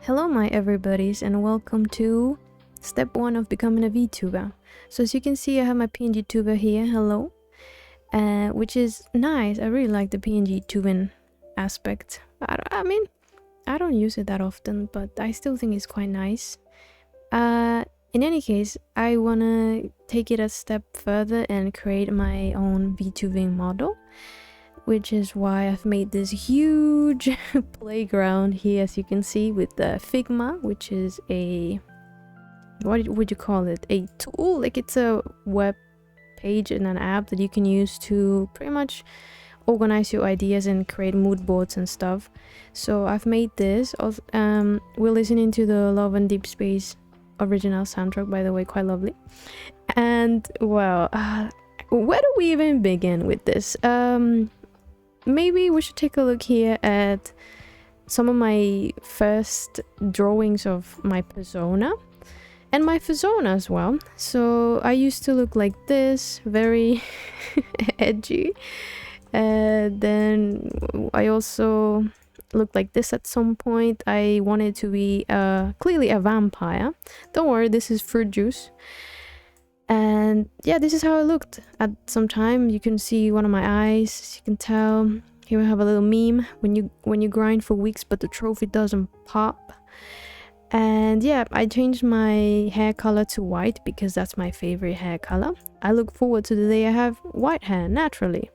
Hello my everybody's and welcome to step 1 of becoming a VTuber. So as you can see, I have my PNG tuber here, hello, which is nice. I really like the PNG tubing aspect. I mean, I don't use it that often, but I still think it's quite nice. In any case, I wanna take it a step further and create my own VTubing model, which is why I've made this huge playground here, as you can see, with the Figma, which is a, what would you call it, a tool. Like, it's a web page and an app that you can use to pretty much organize your ideas and create mood boards and stuff. So I've made this. We're listening to the Love and Deep Space original soundtrack, by the way, quite lovely. And well, where do we even begin with this? Maybe we should take a look here at some of my first drawings of my persona and my persona as well. So I used to look like this, very edgy. Then I also looked like this at some point. I wanted to be clearly a vampire. Don't worry, this is fruit juice. And yeah, this is how I looked at some time. You can see one of my eyes, as you can tell. Here we have a little meme, when you grind for weeks but the trophy doesn't pop. And yeah, I changed my hair color to white because that's my favorite hair color. I look forward to the day I have white hair naturally.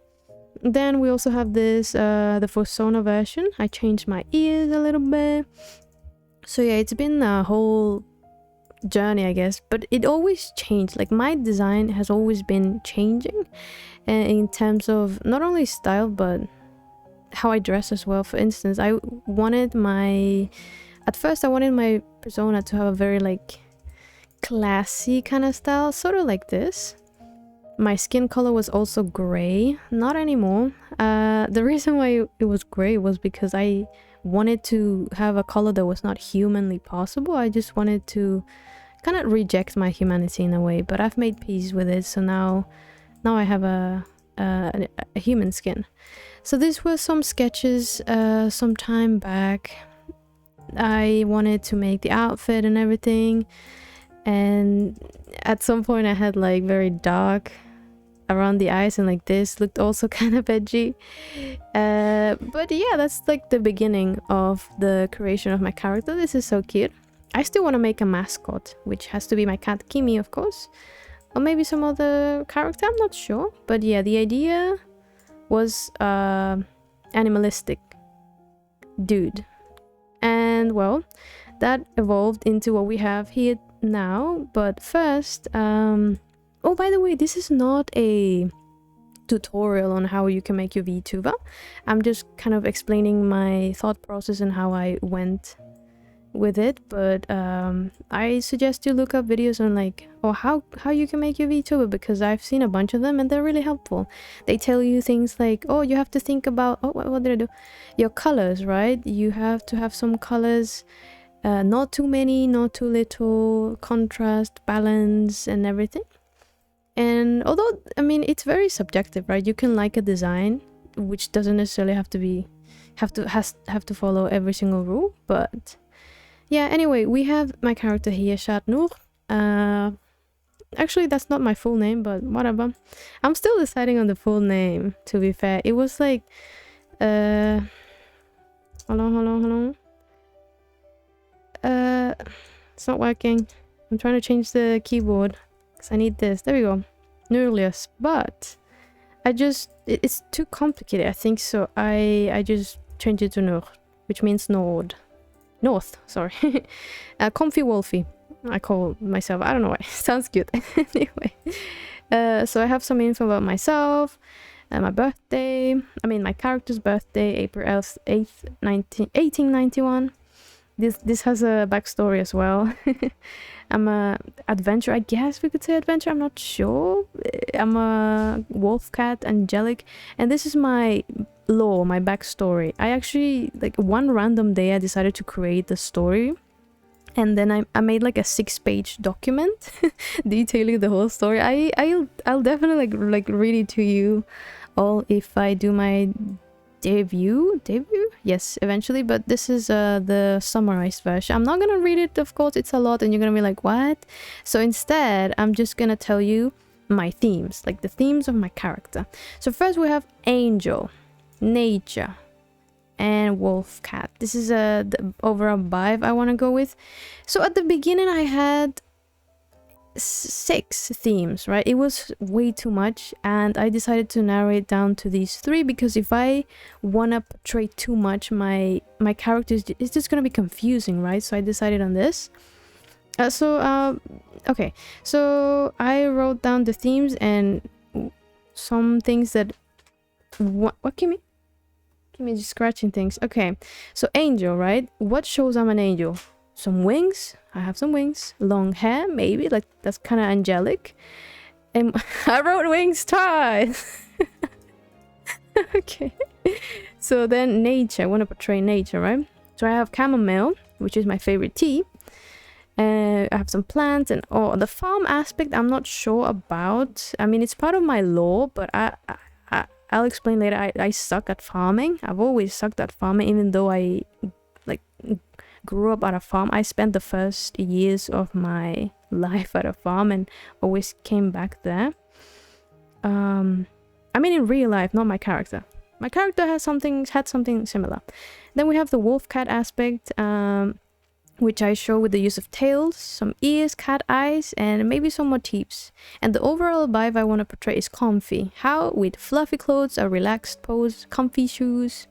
Then we also have this, the persona version. I changed my ears a little bit. So yeah, it's been a whole journey, I guess, but it always changed. Like, my design has always been changing in terms of not only style but how I dress as well. For instance, at first I wanted my persona to have a very like classy kind of style, sort of like this. My skin color was also gray, not anymore. The reason why it was gray was because I wanted to have a color that was not humanly possible. I just wanted to kind of reject my humanity in a way, but I've made peace with it. So now I have a human skin. So these were some sketches some time back. I wanted to make the outfit and everything, and at some point I had like very dark around the eyes, and like this looked also kind of edgy. But yeah, that's like the beginning of the creation of my character. This is so cute. I still want to make a mascot, which has to be my cat Kimi, of course, or maybe some other character, I'm not sure. But yeah, the idea was animalistic dude, and well, that evolved into what we have here now. But first, oh, by the way, this is not a tutorial on how you can make your VTuber. I'm just kind of explaining my thought process and how I went with it. But I suggest you look up videos on like, or how you can make your VTuber, because I've seen a bunch of them and they're really helpful. They tell you things like, oh, you have to think about, oh, what did I do? Your colors, right? You have to have some colors, not too many, not too little, contrast, balance, and everything. And although, I mean, it's very subjective, right? You can like a design, which doesn't necessarily have to follow every single rule. But yeah, anyway, we have my character here, Shad. Actually, that's not my full name, but whatever. I'm still deciding on the full name, to be fair. It was like, hold on. It's not working. I'm trying to change the keyboard because I need this. There we go. Nurlius. But it's too complicated, I think, so I just changed it to Nur, which means north, sorry. Comfy Wolfie, I call myself. I don't know why. Sounds good. Anyway, so I have some info about myself, my birthday. I mean, my character's birthday, April 8th, 1891. This has a backstory as well. I'm a adventurer, I guess we could say adventurer, I'm not sure. I'm a wolf cat, angelic, and this is my lore, my backstory. I actually, like, one random day I decided to create the story, and then I made like a 6-page document detailing the whole story. I'll definitely like read it to you all if I do my debut, yes, eventually, but this is the summarized version. I'm not gonna read it, of course, it's a lot and you're gonna be like, what? So instead I'm just gonna tell you my themes, like the themes of my character. So first we have angel, nature, and wolf cat. This is the overall vibe I want to go with. So at the beginning I had 6 themes, right? It was way too much and I decided to narrow it down to these 3 because if I want to portray too much, my characters, it's just gonna be confusing, right? So I decided on this. Okay, so I wrote down the themes and some things that what Kimmy just scratching things. Okay, so angel, right? What shows I'm an angel? Some wings. I have some wings. Long hair, maybe, like that's kind of angelic. And I wrote wings twice. Okay, so then nature. I want to portray nature, right? So I have chamomile, which is my favorite tea. I have some plants and the farm aspect I'm not sure about. I mean, it's part of my lore, but I'll explain later. I suck at farming. I've always sucked at farming, even though I like grew up at a farm. I spent the first years of my life at a farm and always came back there. I mean, in real life, not my character. My character had something similar. Then we have the wolf cat aspect, which I show with the use of tails, some ears, cat eyes, and maybe some motifs. And the overall vibe I want to portray is comfy. How? With fluffy clothes, a relaxed pose, comfy shoes.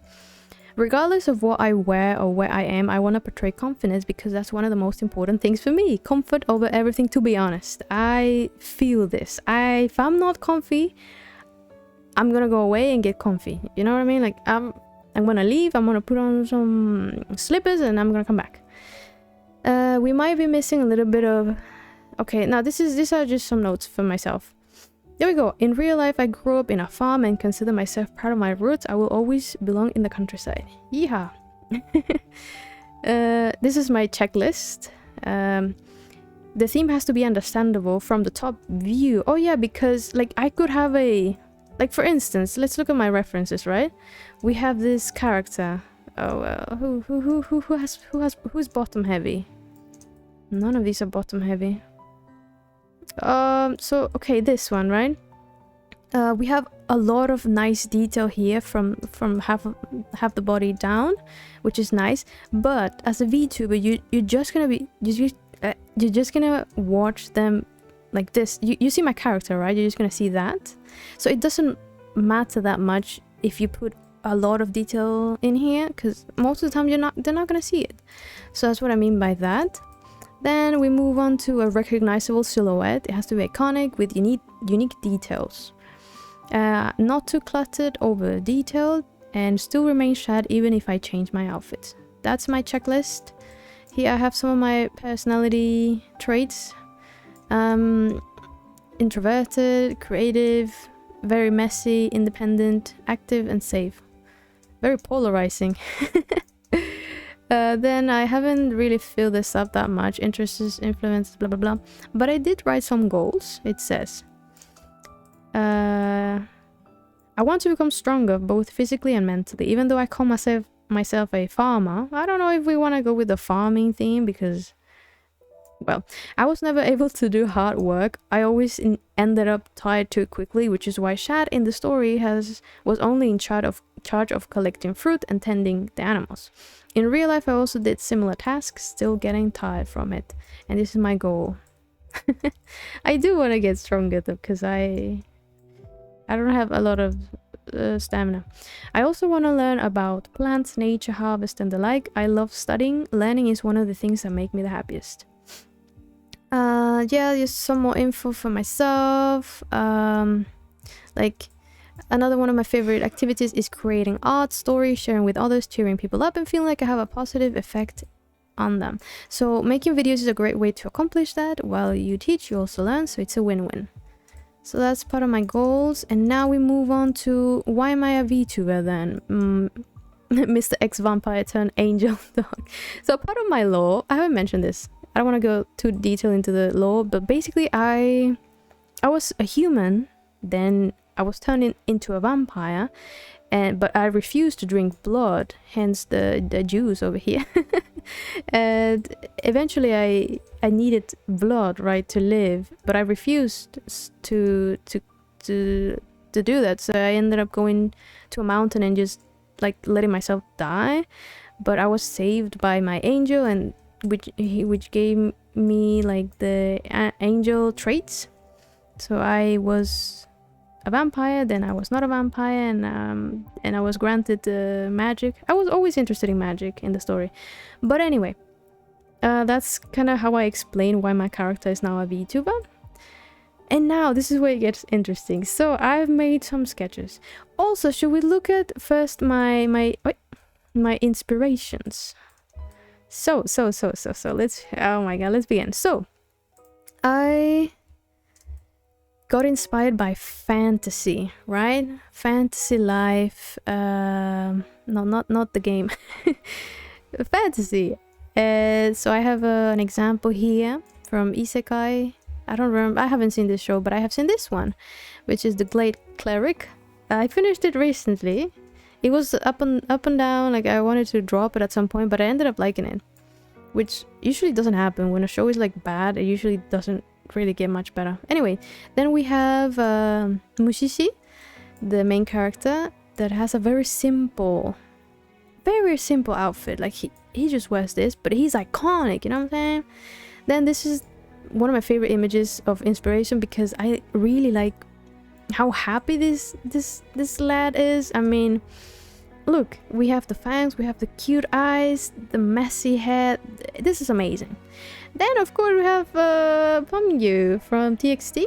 Regardless of what I wear or where I am, I want to portray confidence because that's one of the most important things for me. Comfort over everything, to be honest. I feel this. If I'm not comfy, I'm gonna go away and get comfy. You know what I mean? Like, I'm gonna leave, I'm gonna put on some slippers, and I'm gonna come back. We might be missing a little bit of... Okay, now these are just some notes for myself. There we go. In real life, I grew up in a farm and consider myself proud of my roots. I will always belong in the countryside. Yeehaw! This is my checklist. The theme has to be understandable from the top view. Oh yeah, because like I could have a... Like for instance, let's look at my references, right? We have this character. Oh, who's bottom heavy? None of these are bottom heavy. So okay, this one, right? We have a lot of nice detail here from half the body down, which is nice. But as a VTuber, you're just gonna watch them like this. You see my character, right? You're just gonna see that. So it doesn't matter that much if you put a lot of detail in here, because most of the time they're not gonna see it. So that's what I mean by that. Then we move on to a recognizable silhouette. It has to be iconic with unique details. Not too cluttered, over detailed, and still remain Shad even if I change my outfit. That's my checklist. Here I have some of my personality traits. Introverted, creative, very messy, independent, active, and safe. Very polarizing. Then I haven't really filled this up that much. Interests, influences, blah blah blah. But I did write some goals. It says, I want to become stronger both physically and mentally. Even though I call myself a farmer, I don't know if we want to go with the farming theme because, well, I was never able to do hard work. I always ended up tired too quickly, which is why Shad in the story was only in charge of collecting fruit and tending the animals. In real life, I also did similar tasks, still getting tired from it. And this is my goal. I do want to get stronger though, because I don't have a lot of stamina. I also want to learn about plants, nature, harvest, and the like. I love studying. Learning is one of the things that make me the happiest. Yeah, just some more info for myself. Like, another one of my favorite activities is creating art, stories, sharing with others, cheering people up, and feeling like I have a positive effect on them. So making videos is a great way to accomplish that. While you teach, you also learn, so it's a win-win. So that's part of my goals. And now we move on to why am I a VTuber then? Mr. X Vampire turned Angel Dog. So part of my lore, I haven't mentioned this. I don't want to go too detailed into the lore, but basically I was a human, then I was turned into a vampire, but I refused to drink blood, hence the juice over here. And eventually I needed blood, right, to live, but I refused to do that. So I ended up going to a mountain and just like letting myself die. But I was saved by my angel, and which gave me like the angel traits. So I was a vampire, then I was not a vampire, and I was granted magic. I was always interested in magic in the story. But anyway, that's kind of how I explain why my character is now a VTuber. And now this is where it gets interesting. So I've made some sketches. Also, should we look at first my inspirations? So let's, oh my god, let's begin. So I got inspired by fantasy, right? Fantasy life, no, not the game. Fantasy. So I have an example here from Isekai. I don't remember, I haven't seen this show, but I have seen this one, which is The Glade Cleric. I finished it recently. It was up and down, like I wanted to drop it at some point, but I ended up liking it, which usually doesn't happen. When a show is like bad, it usually doesn't really get much better. Anyway, then we have Mushishi, the main character, that has a very simple outfit. Like he just wears this, but he's iconic, you know what I'm saying? Then this is one of my favorite images of inspiration, because I really like how happy this lad is. I mean, look, we have the fangs, we have the cute eyes, the messy hair. This is amazing. Then of course we have Pumyu from TXT.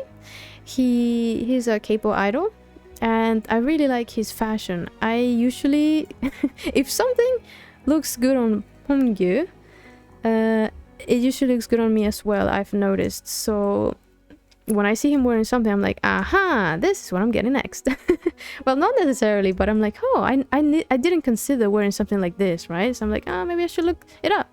He's a K-pop idol, and I really like his fashion. I usually if something looks good on Pumyu, it usually looks good on me as well, I've noticed. So when I see him wearing something, I'm like, aha, this is what I'm getting next. Well, not necessarily, but I'm like, oh, I didn't consider wearing something like this, right? So I'm like, oh, maybe I should look it up,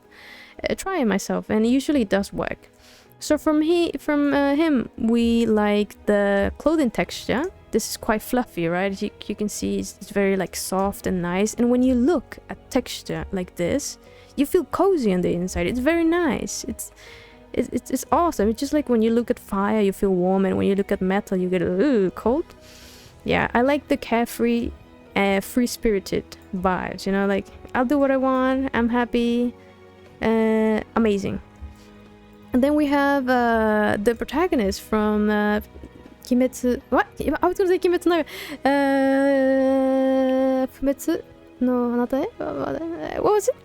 try it myself, and usually it does work. So from him, we like the clothing texture. This is quite fluffy, right? You can see it's very like soft and nice. And when you look at texture like this, you feel cozy on the inside. It's very nice. It's awesome. It's just like when you look at fire, you feel warm, and when you look at metal, you get cold. Yeah, I like the carefree, free-spirited vibes. You know, like I'll do what I want. I'm happy. Amazing. And then we have the protagonist from Kimetsu. What? I was gonna say Kimetsu no. Fumetsu no Hanatae? What was it?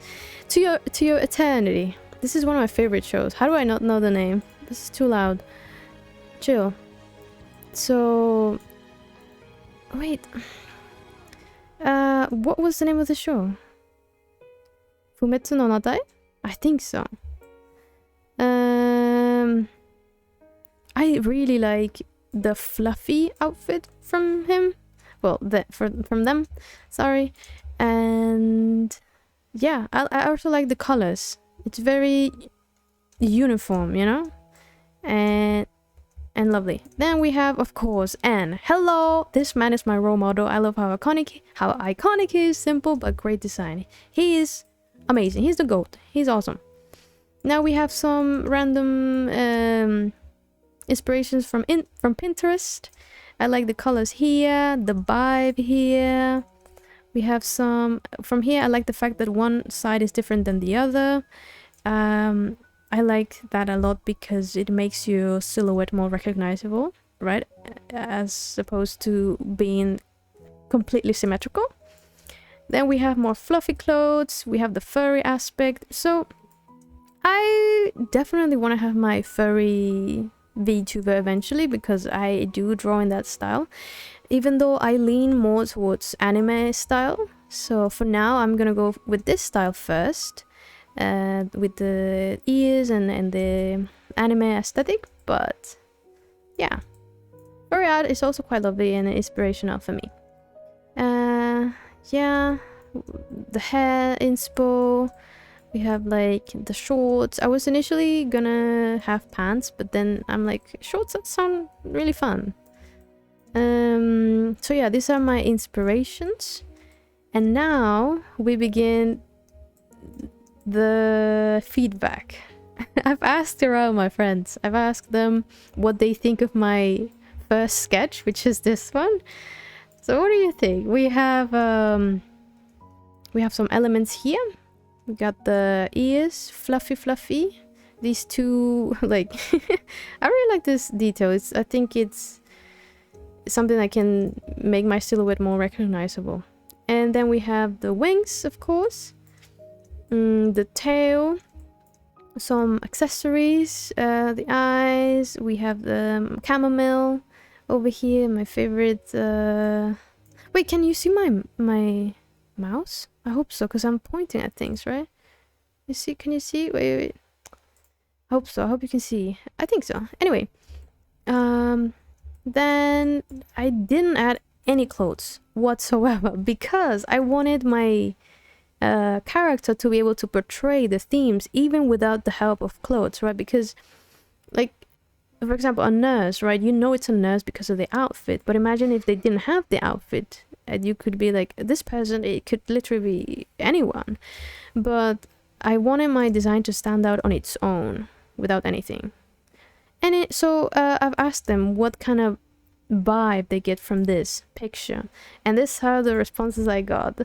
To your eternity. This is one of my favorite shows. How do I not know the name? This is too loud. Chill. So wait. What was the name of the show? Fumetsu no Natai? I think so. I really like the fluffy outfit from him. Well, from them. Sorry. And yeah, I also like the colors. It's very uniform, you know, and lovely. Then we have, of course, Anne. Hello, this man is my role model. I love how iconic he is. Simple but great design. He is amazing. He's the GOAT. He's awesome. Now we have some random inspirations from Pinterest. I like the colors here, the vibe here. We have some from here. I like the fact that one side is different than the other. I like that a lot because it makes your silhouette more recognizable, right? As opposed to being completely symmetrical. Then we have more fluffy clothes. We have the furry aspect. So I definitely want to have my furry VTuber eventually, because I do draw in that style, even though I lean more towards anime style. So for now I'm gonna go with this style first, with the ears and the anime aesthetic. But yeah, furry art is also quite lovely and inspirational for me. Yeah, the hair inspo. We have like the shorts. I was initially gonna have pants, but then I'm like, shorts that sound really fun. So yeah, these are my inspirations. And now we begin the feedback. I've asked around my friends. I've asked them what they think of my first sketch, which is this one. So what do you think? We have some elements here. We got the ears, fluffy. These two, like, I really like this detail. I think it's something that can make my silhouette more recognizable. And then we have the wings, of course, the tail, some accessories, the eyes. We have the chamomile over here, my favorite. Wait, can you see my mouse? I hope so, because I'm pointing at things, right? You see? Can you see? Wait. I hope so. I hope you can see. I think so. Anyway, then I didn't add any clothes whatsoever because I wanted my character to be able to portray the themes even without the help of clothes, right? Because, like, for example, a nurse, right? You know it's a nurse because of the outfit, but imagine if they didn't have the outfit, and you could be like, this person, it could literally be anyone. But I wanted my design to stand out on its own without anything. And so I've asked them what kind of vibe they get from this picture, and this are the responses I got.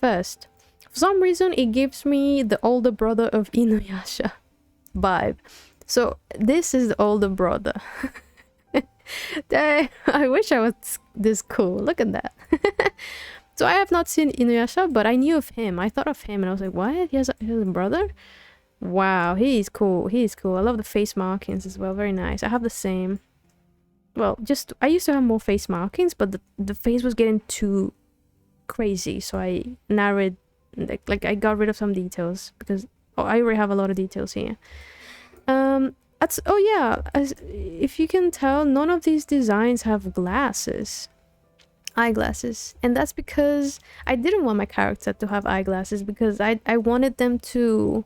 First, for some reason it gives me the older brother of Inuyasha vibe. So this is the older brother. I wish I was this cool. Look at that. So I have not seen Inuyasha, but I knew of him. I thought of him and I was like, what? He has a brother? Wow, he's cool. He's cool. I love the face markings as well. Very nice. I have the same. Well, just I used to have more face markings, but the face was getting too crazy, so I narrowed, like I got rid of some details because I already have a lot of details here. If you can tell, none of these designs have eyeglasses, and that's because I didn't want my character to have eyeglasses because I wanted them to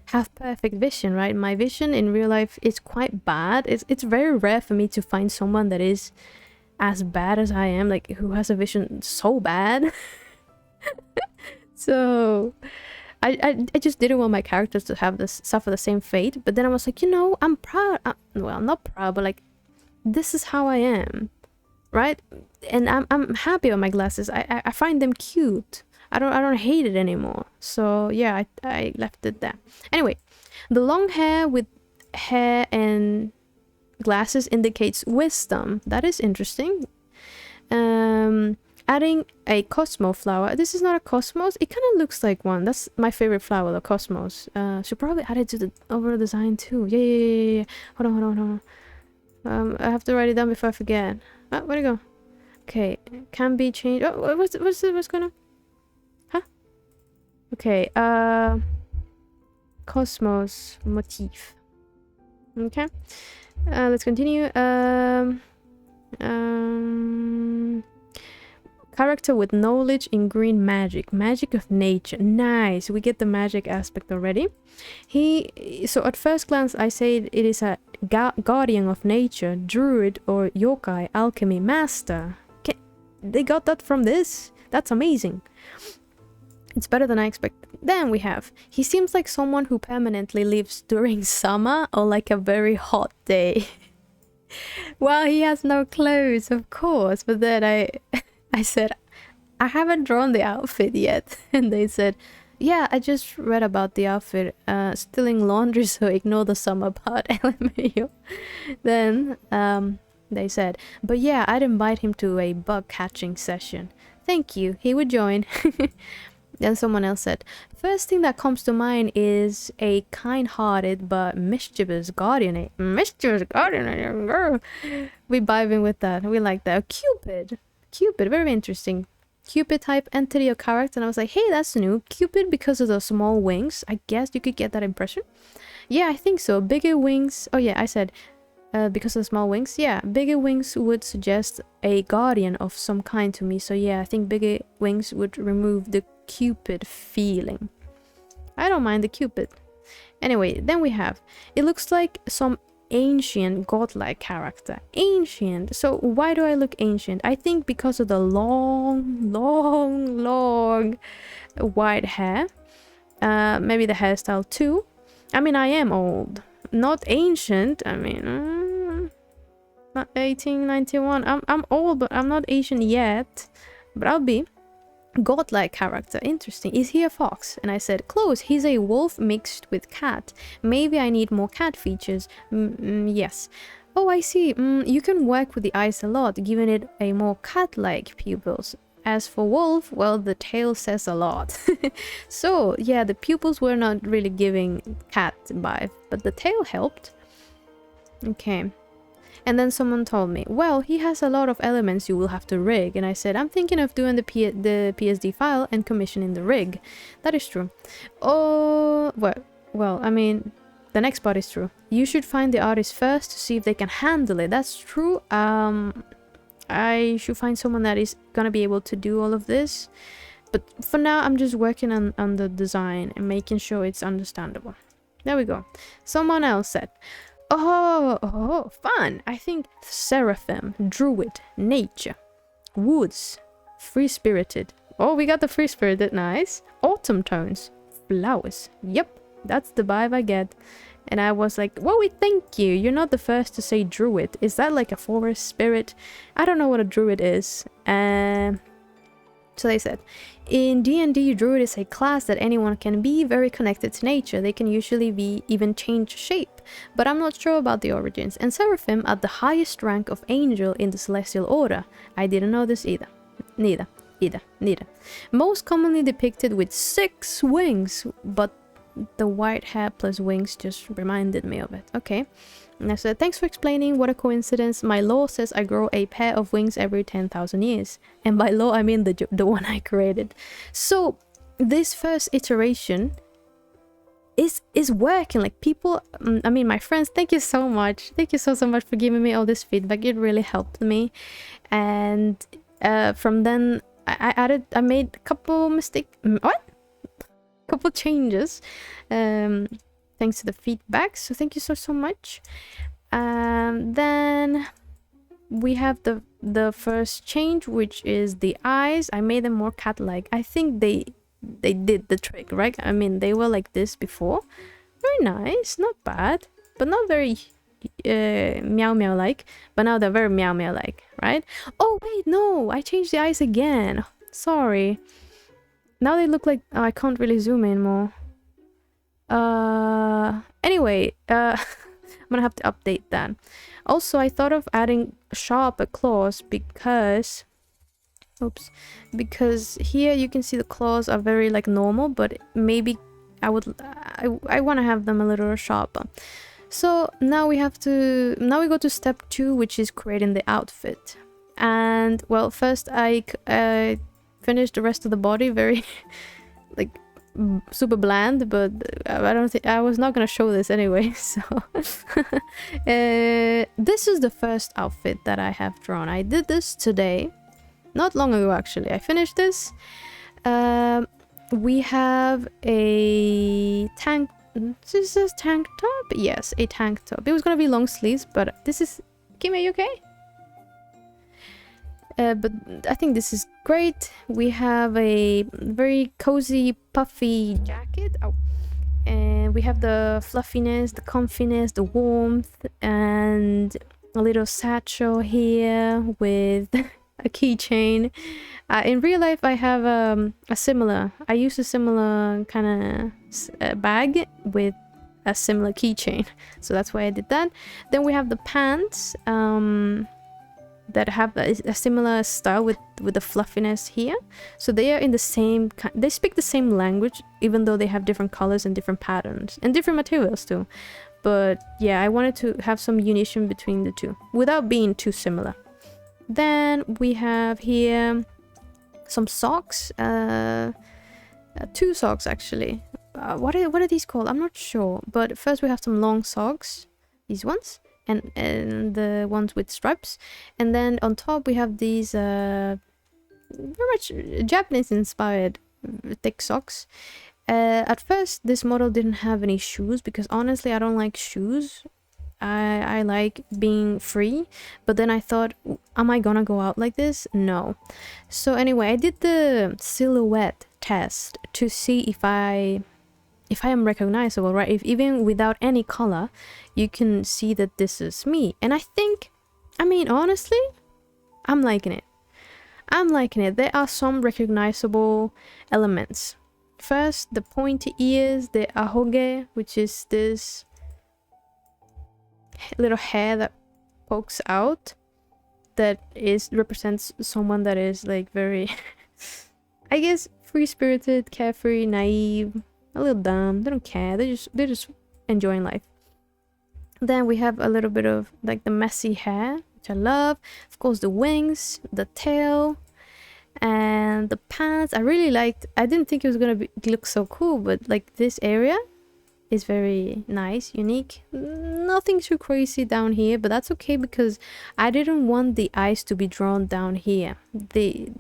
have perfect vision, right? My vision in real life is quite bad. It's very rare for me to find someone that is as bad as I am, like who has a vision so bad. So I just didn't want my characters to have suffer the same fate. But then I was like, I'm proud. Well, I'm not proud, but like, this is how I am, right? And I'm happy with my glasses. I find them cute. I don't hate it anymore. So yeah, I left it there. Anyway, the long hair with hair and glasses indicates wisdom. That is interesting. Adding a Cosmo flower. This is not a Cosmos. It kind of looks like one. That's my favorite flower, the Cosmos. Should probably add it to the overall design too. Yeah. Hold on. I have to write it down before I forget. Oh, where'd it go? Okay, can be changed. Oh, what's going on? Huh? Okay, Cosmos motif. Okay, let's continue. Character with knowledge in green magic of nature. Nice, we get the magic aspect already. So at first glance I say it is a guardian of nature, druid or yokai alchemy master. Okay, they got that from this. That's amazing. It's better than I expected. Then we have, he seems like someone who permanently lives during summer or like a very hot day. Well, he has no clothes, of course, but then I said, I haven't drawn the outfit yet. And they said, yeah, I just read about the outfit. Still in laundry, so ignore the summer part. LMAO. Then they said, but yeah, I'd invite him to a bug catching session. Thank you, he would join. Then someone else said, first thing that comes to mind is a kind-hearted but mischievous guardian. Mischievous guardian, girl. We vibing with that. We like that. Cupid, very interesting. Cupid type entity or character, and I was like, hey, that's new. Cupid because of the small wings. I guess you could get that impression. Yeah, I think so. Bigger wings. Oh yeah, I said because of the small wings. Yeah, bigger wings would suggest a guardian of some kind to me. So yeah, I think bigger wings would remove the Cupid feeling. I don't mind the Cupid. Anyway, then we have, it looks like some ancient godlike character. Ancient. So why do I look ancient? I think because of the long white hair. Maybe the hairstyle too. I mean, I am old. Not ancient. I mean, not 1891. I'm old, but I'm not ancient yet. But I'll be. Godlike character. Interesting. Is he a fox? And I said, close. He's a wolf mixed with cat. Maybe I need more cat features. Yes. Oh, I see. You can work with the eyes a lot, giving it a more cat-like pupils. As for wolf, well, the tail says a lot. So, yeah, the pupils were not really giving cat vibe, but the tail helped. Okay. And then someone told me, well, he has a lot of elements you will have to rig. And I said, I'm thinking of doing the PSD file and commissioning the rig. That is true. Oh, well, I mean, the next part is true. You should find the artist first to see if they can handle it. That's true. I should find someone that is gonna be able to do all of this. But for now, I'm just working on the design and making sure it's understandable. There we go. Someone else said, oh, fun. I think Seraphim, Druid, Nature, Woods, Free-Spirited. Oh, we got the Free-Spirited, nice. Autumn Tones, Flowers. Yep, that's the vibe I get. And I was like, well, we thank you. You're not the first to say Druid. Is that like a forest spirit? I don't know what a Druid is. So they said, in D&D, Druid is a class that anyone can be, very connected to nature. They can usually be even change shape, but I'm not sure about the origins. And Seraphim at the highest rank of angel in the celestial order. I didn't know this either. Neither. Most commonly depicted with 6 wings, but the white hair plus wings just reminded me of it. Okay. And I said, thanks for explaining. What a coincidence. My law says I grow a pair of wings every 10,000 years. And by law, I mean the one I created. So this first iteration is working. Like people, I mean, my friends, thank you so much. Thank you so much for giving me all this feedback. It really helped me. And from then I made a couple couple changes. Thanks to the feedback, so thank you so much. Then we have the first change, which is the eyes. I made them more cat-like. I think they did the trick, right? I mean, they were like this before. Very nice, not bad, but not very meow meow like. But now they're very meow meow like, right? Oh wait, no, I changed the eyes again. Sorry. Now they look like, oh, I can't really zoom in more. Anyway, I'm gonna have to update that. Also, I thought of adding sharper claws because here you can see the claws are very like normal, but maybe I want to have them a little sharper. So now we go to step 2, which is creating the outfit. And well, first I finished the rest of the body very like super bland, but I don't think I was not gonna show this anyway. So this is the first outfit that I have drawn. I did this today, not long ago actually. I finished this. We have a tank. This is tank top. Yes, a tank top. It was gonna be long sleeves, but this is. Kim, are you okay? But I think this is great. We have a very cozy, puffy jacket. Oh. And we have the fluffiness, the comfiness, the warmth, and a little satchel here with a keychain. In real life, I have I use a similar kind of bag with a similar keychain. So that's why I did that. Then we have the pants. That have a similar style with the fluffiness here. So they are in the same they speak the same language, even though they have different colors and different patterns and different materials too. But yeah, I wanted to have some unison between the two without being too similar. Then we have here some socks, 2 socks actually. What are these called? I'm not sure. But first we have some long socks, these ones. And the ones with stripes, and then on top we have these very much Japanese inspired thick socks. At first this model didn't have any shoes because honestly I don't like shoes. I like being free, but then I thought, am I gonna go out like this? No. So anyway, I did the silhouette test to see if I am recognizable, right? If even without any color, you can see that this is me. And I think, I mean, honestly, I'm liking it. I'm liking it. There are some recognizable elements. First, the pointy ears, the ahoge, which is this little hair that pokes out, that represents someone that is like very, I guess, free-spirited, carefree, naive, a little dumb. They don't care. They're just enjoying life. Then we have a little bit of like the messy hair, which I love. Of course, the wings, the tail, and the pants. I really liked. I didn't think it was gonna look so cool, but like this area is very nice, unique. Nothing too crazy down here, but that's okay because I didn't want the eyes to be drawn down here.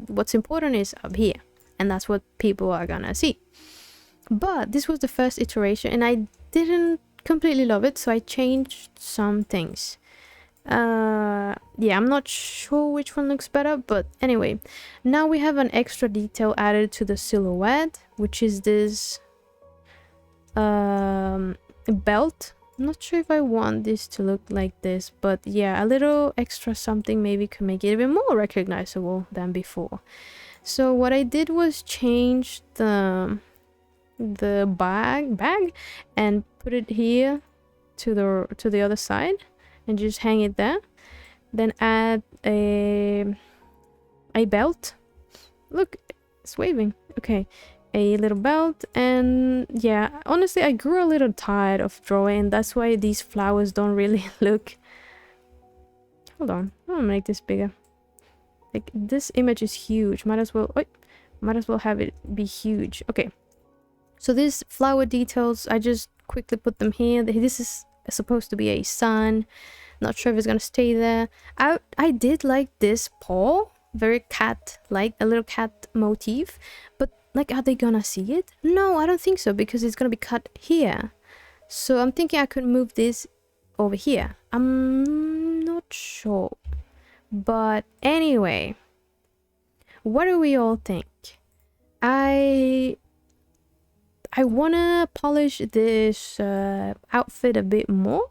What's important is up here, and that's what people are gonna see. But this was the first iteration, and I didn't completely love it, so I changed some things. Yeah, I'm not sure which one looks better, but anyway, now we have an extra detail added to the silhouette, which is this belt. I'm not sure if I want this to look like this, but yeah, a little extra something maybe could make it even more recognizable than before. So what I did was change the bag and put it here to the other side and just hang it there. Then add a belt. Look, it's waving. Okay, a little belt. And yeah, honestly, I grew a little tired of drawing. That's why these flowers don't really look. Hold on, I'm gonna make this bigger. Like, this image is huge. Might as well have it be huge. Okay, so these flower details, I just quickly put them here. This is supposed to be a sun. Not sure if it's gonna stay there. I did like this paw, very cat-like, a little cat motif, but like, are they gonna see it? No, I don't think so, because it's gonna be cut here. So I'm thinking I could move this over here. I'm not sure, but anyway, what do we all think? I wanna polish this outfit a bit more,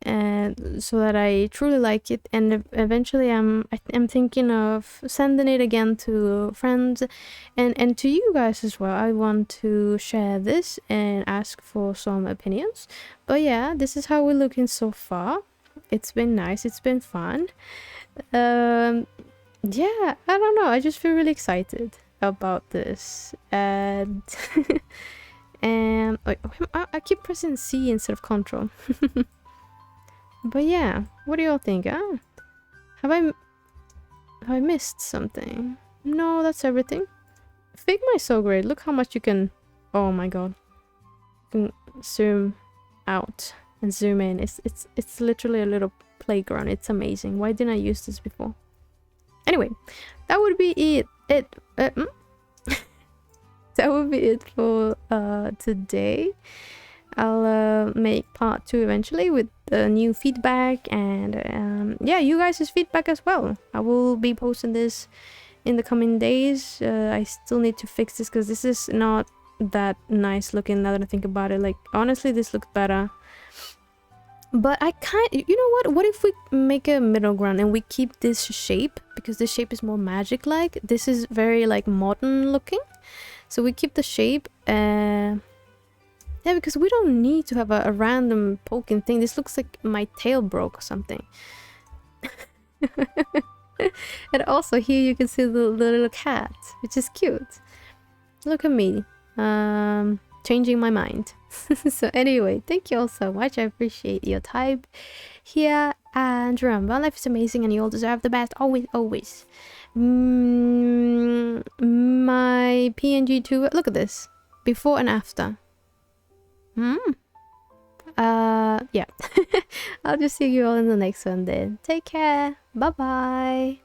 and so that I truly like it, and eventually I'm thinking of sending it again to friends and to you guys as well. I want to share this and ask for some opinions. But yeah, this is how we're looking so far. It's been nice, it's been fun. Yeah, I don't know, I just feel really excited about this. And and I keep pressing C instead of Control. But yeah, what do y'all think? Have I missed something? No, that's everything. Figma is so great. Look how much you can. Oh my god, you can zoom out and zoom in. It's literally a little playground. It's amazing. Why didn't I use this before? Anyway, that would be it. That would be it for today. I'll make part 2 eventually with the new feedback and yeah, you guys' feedback as well. I will be posting this in the coming days. I still need to fix this because this is not that nice looking now that I think about it. Like, honestly, this looked better. But you know what? What if we make a middle ground and we keep this shape, because this shape is more magic-like. This is very like modern looking. So we keep the shape. Yeah, because we don't need to have a random poking thing. This looks like my tail broke or something. And also here you can see the little cat, which is cute. Look at me. Changing my mind. So anyway, thank you all so much. I appreciate your time here. And remember, life is amazing and you all deserve the best. Always, always. My PNG too. Look at this. Before and after. Yeah. I'll just see you all in the next one then. Take care. Bye bye.